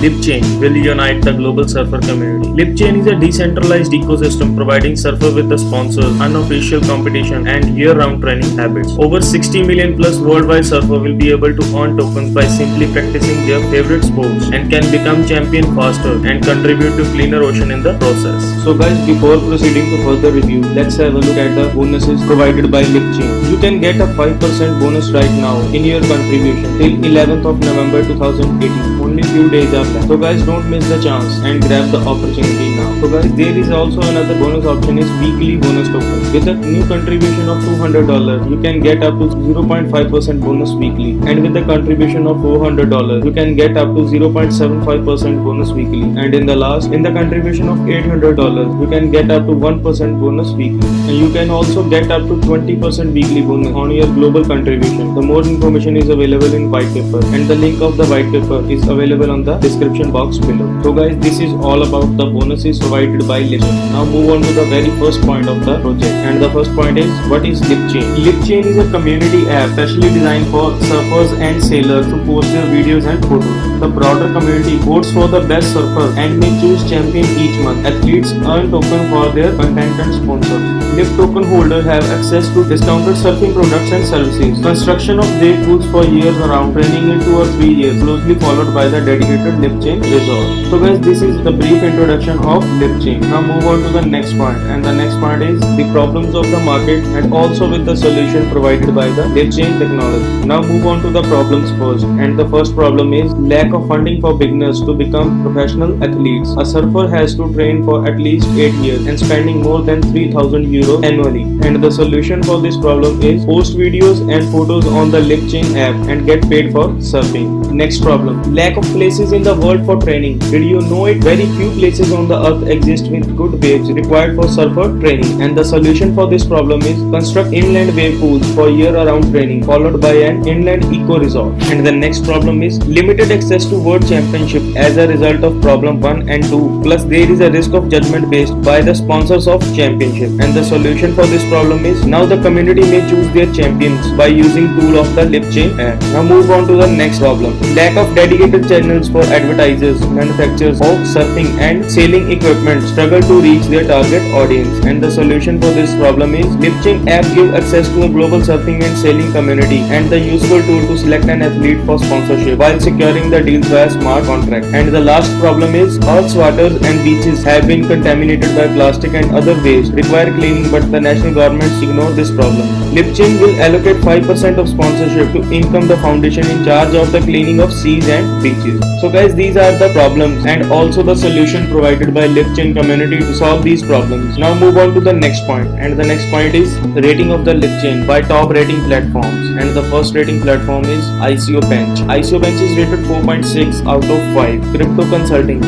LIPCHAIN will unite the global surfer community. LIPCHAIN is a decentralized ecosystem providing surfers with the sponsors, unofficial competition, and year-round training habits. Over 60 million plus worldwide surfers will be able to earn tokens by simply practicing their favorite sports and can become champion faster and contribute to cleaner ocean in the process. So guys, before proceeding to further review, let's have a look at the bonuses provided by LIPCHAIN. You can get a 5% bonus right now in your contribution till 11th of November 2018. Only few days are left. So guys, don't miss the chance and grab the opportunity now. So guys, there is also another bonus option is weekly bonus token. With a new contribution of $200, you can get up to 0.5% bonus weekly, and with the contribution of $400, you can get up to 0.75% bonus weekly, and in the contribution of $800, you can get up to 1% bonus weekly, and you can also get up to 20% weekly bonus on your global contribution. The more information is available in white paper, and the link of the white paper is available on the description box below. So guys, this is all about the bonuses provided by LIPCHAIN. Now move on to the very first point of the project, and the first point is, what is LIPCHAIN? LIPCHAIN is a community app specially designed for surfers and sailors to post their videos and photos. The broader community votes for the best surfer and may choose champion each month. Athletes earn token for their content and sponsors. LIP token holders have access to discounted surfing products and services. Construction of wave pools for years around, training in 2 or 3 years, closely followed by the dedicated LIPCHAIN resort. So guys, this is the brief introduction of LIPCHAIN. Now move on to the next point, and the next point is the problems of the market and also with the solution provided by the LIPCHAIN technology. Now move on to the problems first, and the first problem is lack of funding for beginners to become professional athletes. A surfer has to train for at least 8 years and spending more than 3,000 euros annually, and the solution for this problem is post videos and photos on the LIPCHAIN app and get paid for surfing. Next problem, lack of places in the world for training. Did you know it? Very few places on the earth exist with good waves required for surfer training, and the solution for this problem is construct inland wave pools for year-round training followed by an inland eco resort. And the next problem is limited access to world championship as a result of problem 1 and 2, plus there is a risk of judgment based by the sponsors of championship, and the solution for this problem is now the community may choose their champions by using tool of the LIPCHAIN app. Now move on to the next problem, lack of dedicated channels for advertisers. Manufacturers of surfing and sailing equipment struggle to reach their target audience, and the solution for this problem is LIPCHAIN app give access to a global surfing and sailing community and the useful tool to select an athlete for sponsorship while securing the deals via smart contract. And the last problem is Earth's waters and beaches have been contaminated by plastic and other waste, require cleaning, but the national governments ignore this problem. LIPCHAIN will allocate 5% of sponsorship to income the foundation in charge of the cleaning of seas and beaches. So guys, these are the problems and also the solution provided by LIPCHAIN community to solve these problems. Now move on to the next point, and the next point is rating of the LIPCHAIN by top rating platforms, and the first rating platform is ICO Bench. ICO Bench is rated 4.6 out of 5. Crypto Consulting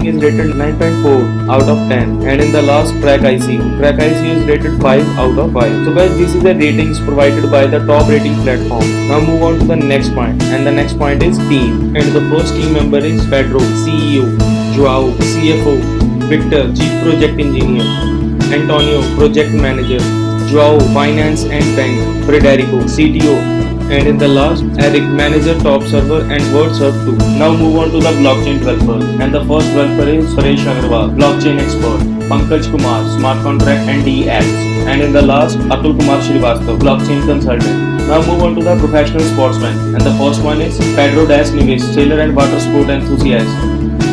is rated 9.4 out of 10, and in the last Crack ICO is rated 5 out of 5. So guys, this is the ratings provided by the top rating platform. Now move on to the next point, and the next point is team, and the first team member is Pedro, CEO, Joao, CFO, Victor, Chief Project Engineer, Antonio, Project Manager, Joao, Finance and Bank, Frederico, CTO, and in the last, Eric, Manager, Top Server and WordSurf 2. Now move on to the blockchain developers, and the first developer is Paresh Agarwal, Blockchain Expert, Pankaj Kumar, Smart Contract and DE Apps, and in the last, Atul Kumar Srivastav, Blockchain Consultant. Now move on to the professional sportsmen, and the first one is Pedro Das Neves, sailor and water sport enthusiast,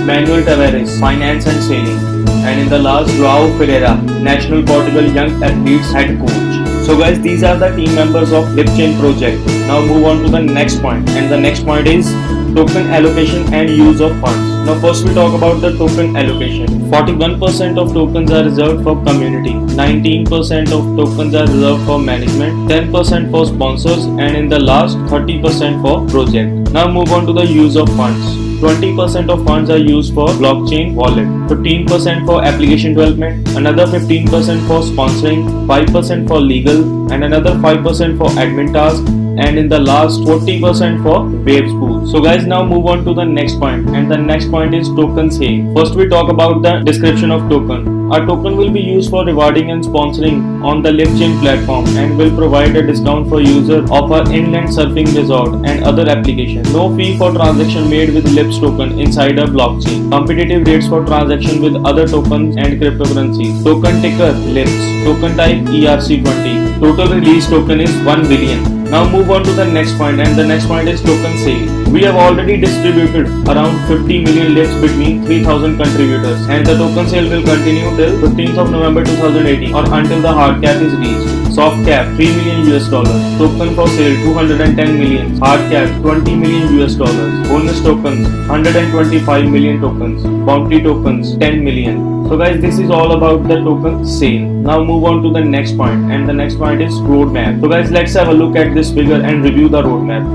Manuel Tavares, finance and sailing, and in the last, Joao Ferreira, National Portugal Young Athletes Head Coach. So guys, these are the team members of LIPCHAIN project. Now move on to the next point, and the next point is token allocation and use of funds. Now first we talk about the token allocation. 41% of tokens are reserved for community, 19% of tokens are reserved for management, 10% for sponsors, and in the last 30% for project. Now move on to the use of funds. 20% of funds are used for blockchain wallet, 15% for application development, another 15% for sponsoring, 5% for legal, and another 5% for admin tasks, and in the last 40% for waves pool. So guys, now move on to the next point, and the next point is token sale. First we talk about the description of token. Our token will be used for rewarding and sponsoring on the LIPCHAIN platform and will provide a discount for users of our inland surfing resort and other applications. No fee for transaction made with LIPS token inside our blockchain. Competitive rates for transaction with other tokens and cryptocurrencies. Token ticker LIPS. Token type ERC20. Total release token is 1 billion. Now move on to the next point, and the next point is token sale. We have already distributed around 50 million LIPs between 3000 contributors, and the token sale will continue till 15th of November 2018 or until the hard cap is reached. Soft cap 3 million US dollars. Token for sale 210 million. Hard cap 20 million US dollars. Bonus tokens 125 million tokens. Bounty tokens 10 million. So guys, this is all about the token sale. Now move on to the next point, and the next point is roadmap. So guys, let's have a look at this figure and review the roadmap.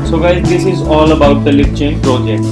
So guys, this is all about the LIPCHAIN project.